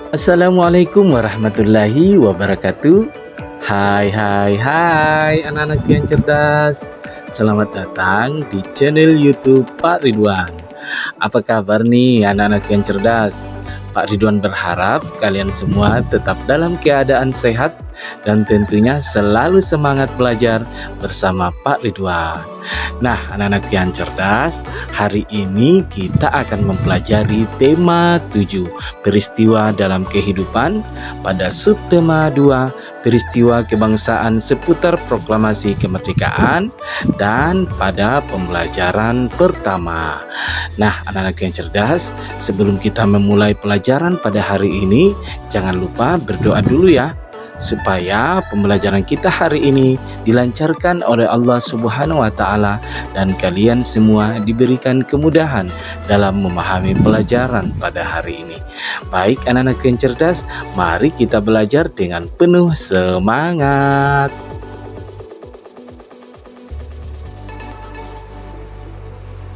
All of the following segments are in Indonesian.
Assalamualaikum warahmatullahi wabarakatuh. Hai anak-anak yang cerdas. Selamat datang di channel YouTube Pak Ridwan. Apa kabar nih anak-anak yang cerdas? Pak Ridwan berharap kalian semua tetap dalam keadaan sehat dan tentunya selalu semangat belajar bersama Pak Ridwan. Nah, anak-anak yang cerdas, hari ini kita akan mempelajari tema 7, peristiwa dalam kehidupan, pada subtema 2, peristiwa kebangsaan seputar proklamasi kemerdekaan, dan pada pembelajaran pertama. Nah, anak-anak yang cerdas, sebelum kita memulai pelajaran pada hari ini, jangan lupa berdoa dulu ya, supaya pembelajaran kita hari ini dilancarkan oleh Allah Subhanahu wa Ta'ala dan kalian semua diberikan kemudahan dalam memahami pelajaran pada hari ini. Baik anak-anak yang cerdas, mari kita belajar dengan penuh semangat.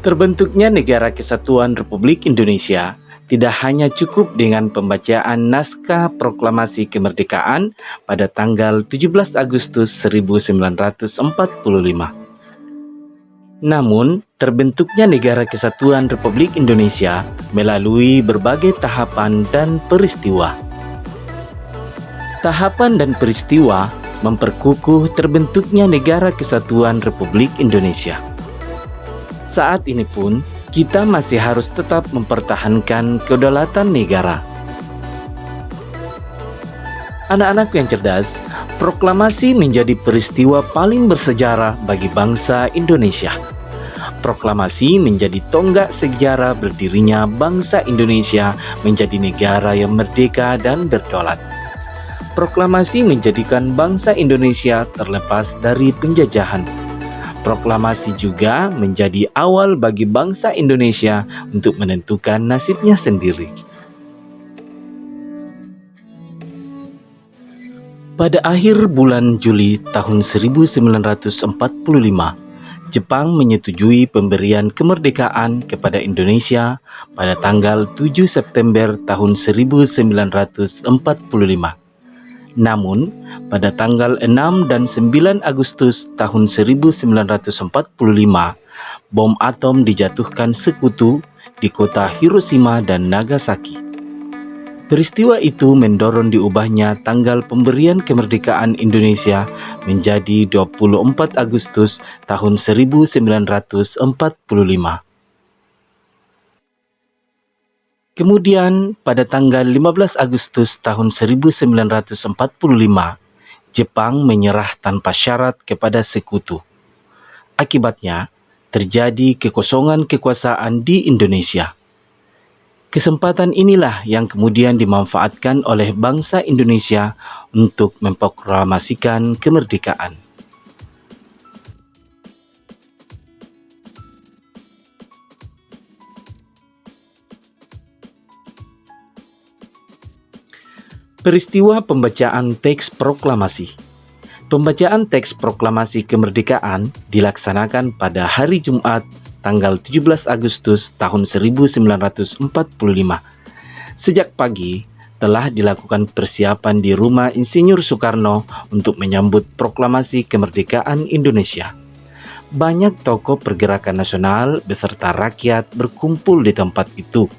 Terbentuknya Negara Kesatuan Republik Indonesia tidak hanya cukup dengan pembacaan naskah proklamasi kemerdekaan pada tanggal 17 Agustus 1945. Namun, terbentuknya Negara Kesatuan Republik Indonesia melalui berbagai tahapan dan peristiwa. Tahapan dan peristiwa memperkukuh terbentuknya Negara Kesatuan Republik Indonesia. Saat ini pun, kita masih harus tetap mempertahankan kedaulatan negara. Anak-anak yang cerdas, proklamasi menjadi peristiwa paling bersejarah bagi bangsa Indonesia. Proklamasi menjadi tonggak sejarah berdirinya bangsa Indonesia menjadi negara yang merdeka dan berdaulat. Proklamasi menjadikan bangsa Indonesia terlepas dari penjajahan. Proklamasi juga menjadi awal bagi bangsa Indonesia untuk menentukan nasibnya sendiri. Pada akhir bulan Juli tahun 1945, Jepang menyetujui pemberian kemerdekaan kepada Indonesia pada tanggal 7 September tahun 1945. Namun, pada tanggal 6 dan 9 Agustus tahun 1945, bom atom dijatuhkan sekutu di kota Hiroshima dan Nagasaki. Peristiwa itu mendorong diubahnya tanggal pemberian kemerdekaan Indonesia menjadi 24 Agustus tahun 1945. Kemudian, pada tanggal 15 Agustus tahun 1945, Jepang menyerah tanpa syarat kepada sekutu. Akibatnya, terjadi kekosongan kekuasaan di Indonesia. Kesempatan inilah yang kemudian dimanfaatkan oleh bangsa Indonesia untuk memproklamasikan kemerdekaan. Peristiwa pembacaan teks proklamasi. Pembacaan teks proklamasi kemerdekaan dilaksanakan pada hari Jumat tanggal 17 Agustus tahun 1945. Sejak pagi telah dilakukan persiapan di Rumah Insinyur Soekarno untuk menyambut proklamasi kemerdekaan Indonesia. Banyak tokoh pergerakan nasional beserta rakyat berkumpul di tempat itu.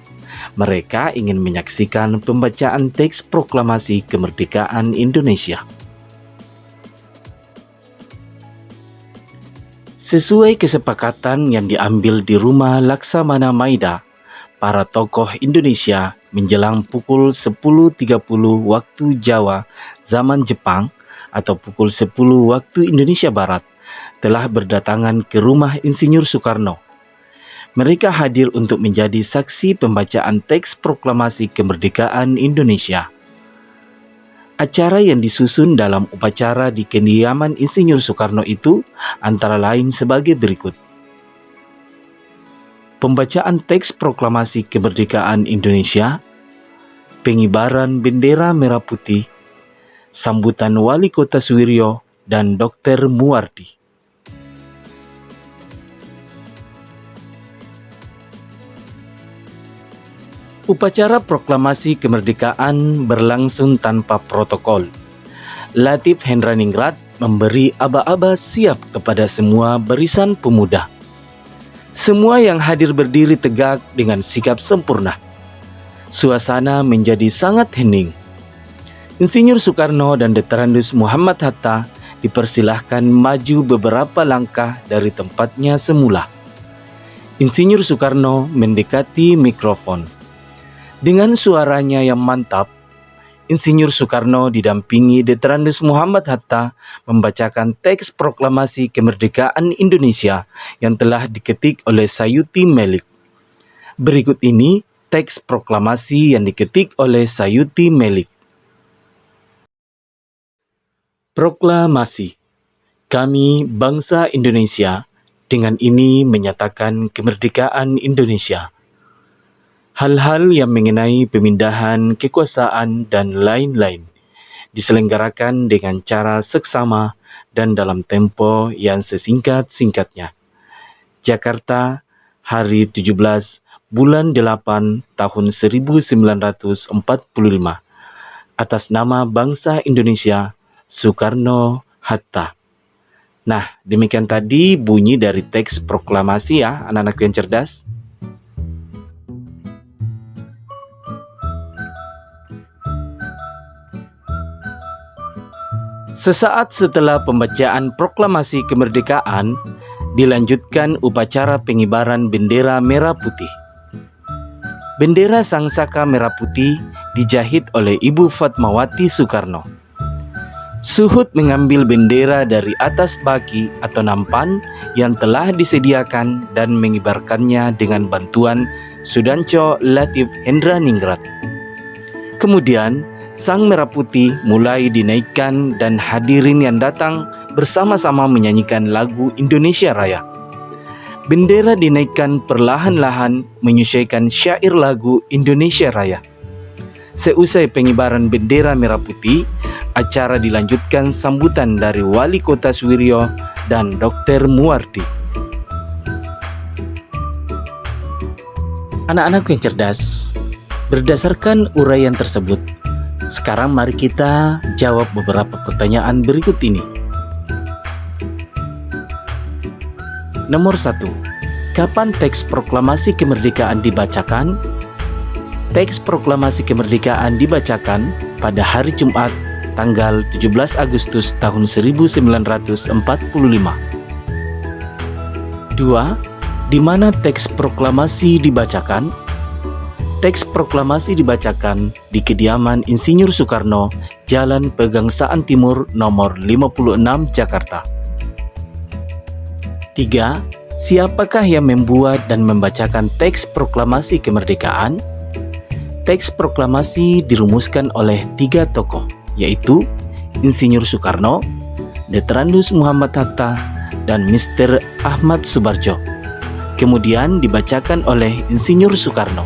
Mereka ingin menyaksikan pembacaan teks proklamasi kemerdekaan Indonesia. Sesuai kesepakatan yang diambil di Rumah Laksamana Maida, para tokoh Indonesia menjelang pukul 10.30 waktu Jawa zaman Jepang atau pukul 10 waktu Indonesia Barat telah berdatangan ke Rumah Insinyur Soekarno. Mereka hadir untuk menjadi saksi pembacaan teks proklamasi kemerdekaan Indonesia. Acara yang disusun dalam upacara di kediaman Insinyur Soekarno itu antara lain sebagai berikut. pembacaan teks proklamasi kemerdekaan Indonesia, pengibaran bendera merah putih, sambutan Wali Kota Suwiryo dan Dr. Muwardi. Upacara proklamasi kemerdekaan berlangsung tanpa protokol. Latif Hendraningrat memberi aba-aba siap kepada semua barisan pemuda. Semua yang hadir berdiri tegak dengan sikap sempurna. Suasana menjadi sangat hening. Insinyur Soekarno dan Dr. Muhammad Hatta dipersilahkan maju beberapa langkah dari tempatnya semula. Insinyur Soekarno mendekati mikrofon. Dengan suaranya yang mantap, Insinyur Soekarno didampingi Dr. Muhammad Hatta membacakan teks proklamasi kemerdekaan Indonesia yang telah diketik oleh Sayuti Melik. Berikut ini teks proklamasi yang diketik oleh Sayuti Melik. Proklamasi. Kami, bangsa Indonesia, dengan ini menyatakan kemerdekaan Indonesia. Hal-hal yang mengenai pemindahan kekuasaan dan lain-lain diselenggarakan dengan cara seksama dan dalam tempo yang sesingkat-singkatnya. Jakarta, hari 17 bulan 8 tahun 1945. Atas nama bangsa Indonesia, Soekarno-Hatta. Nah, demikian tadi bunyi dari teks proklamasi ya, anak-anakku yang cerdas. Sesaat setelah pembacaan proklamasi kemerdekaan, dilanjutkan upacara pengibaran bendera merah putih. Bendera Sang Saka merah putih dijahit oleh Ibu Fatmawati Soekarno. Suhud mengambil bendera dari atas baki atau nampan yang telah disediakan dan mengibarkannya dengan bantuan Sudanco Latif Hendraningrat. Kemudian, Sang merah putih mulai dinaikkan dan hadirin yang datang bersama-sama menyanyikan lagu Indonesia Raya. Bendera dinaikkan perlahan-lahan menyesuaikan syair lagu Indonesia Raya. Seusai pengibaran bendera merah putih, acara dilanjutkan sambutan dari Wali Kota Suwiryo dan Dr. Muwardi. Anak-anakku yang cerdas, berdasarkan uraian tersebut, sekarang mari kita jawab beberapa pertanyaan berikut ini. Nomor 1. Kapan teks proklamasi kemerdekaan dibacakan? Teks proklamasi kemerdekaan dibacakan pada hari Jumat tanggal 17 Agustus tahun 1945. 2. Di mana teks proklamasi dibacakan? Teks proklamasi dibacakan di kediaman Insinyur Soekarno, Jalan Pegangsaan Timur nomor 56 Jakarta. 3. Siapakah yang membuat dan membacakan teks proklamasi kemerdekaan? Teks proklamasi dirumuskan oleh 3 tokoh, yaitu Insinyur Soekarno, Dr. Muhammad Hatta, dan Mr. Ahmad Subarjo. Kemudian dibacakan oleh Insinyur Soekarno.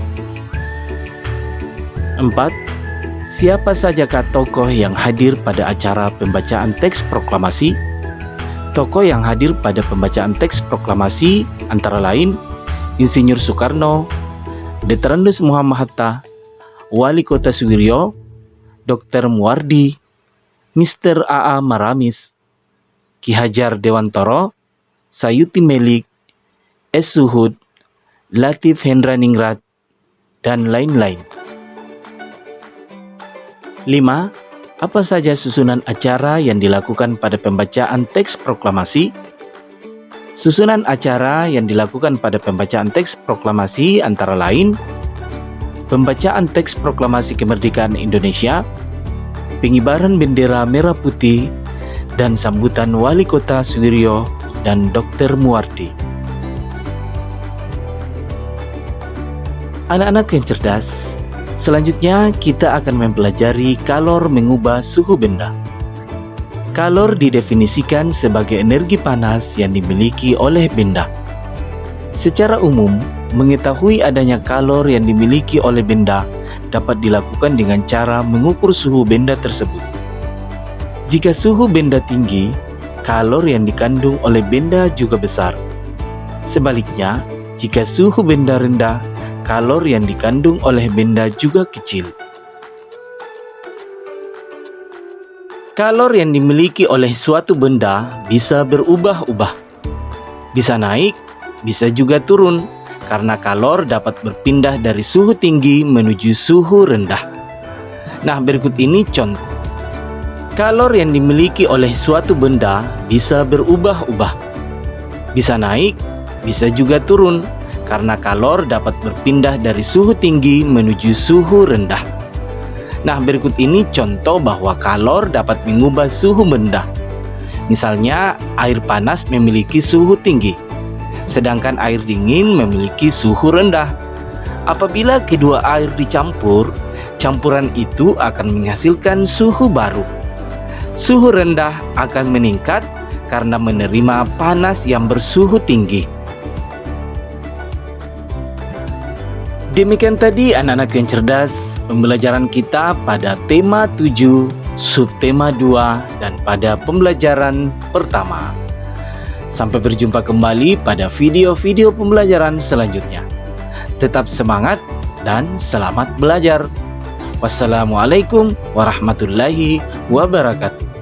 4. Siapa sajakah tokoh yang hadir pada acara pembacaan teks proklamasi? Tokoh yang hadir pada pembacaan teks proklamasi antara lain Insinyur Soekarno, Dr. Muhammad Hatta, Wali Kota Suwiryo, Dr. Muwardi, Mr. A.A. Maramis, Ki Hajar Dewantoro, Sayuti Melik, S. Suhud, Latif Hendraningrat, dan lain-lain. 5. Apa saja susunan acara yang dilakukan pada pembacaan teks proklamasi? Susunan acara yang dilakukan pada pembacaan teks proklamasi antara lain pembacaan teks proklamasi kemerdekaan Indonesia, pengibaran bendera merah putih, dan sambutan Wali Kota Suwiryo dan Dr. Muwardi. Anak-anak yang cerdas, selanjutnya kita akan mempelajari kalor mengubah suhu benda. Kalor didefinisikan sebagai energi panas yang dimiliki oleh benda. Secara umum, Mengetahui adanya kalor yang dimiliki oleh benda dapat dilakukan dengan cara mengukur suhu benda tersebut. Jika suhu benda tinggi, kalor yang dikandung oleh benda juga besar. Sebaliknya, jika suhu benda rendah, kalor yang dikandung oleh benda juga kecil. Kalor yang dimiliki oleh suatu benda bisa berubah-ubah. Bisa naik, bisa juga turun, karena kalor dapat berpindah dari suhu tinggi menuju suhu rendah. Nah, berikut ini contoh. Kalor yang dimiliki oleh suatu benda bisa berubah-ubah. Bisa naik, bisa juga turun, karena kalor dapat berpindah dari suhu tinggi menuju suhu rendah. Nah, berikut ini contoh bahwa kalor dapat mengubah suhu benda. Misalnya, air panas memiliki suhu tinggi, sedangkan air dingin memiliki suhu rendah. Apabila kedua air dicampur, campuran itu akan menghasilkan suhu baru. Suhu rendah akan meningkat karena menerima panas yang bersuhu tinggi. Demikian tadi anak-anak yang cerdas, pembelajaran kita pada tema 7, subtema 2, dan pada pembelajaran pertama. Sampai berjumpa kembali pada video-video pembelajaran selanjutnya. Tetap semangat dan selamat belajar. Wassalamualaikum warahmatullahi wabarakatuh.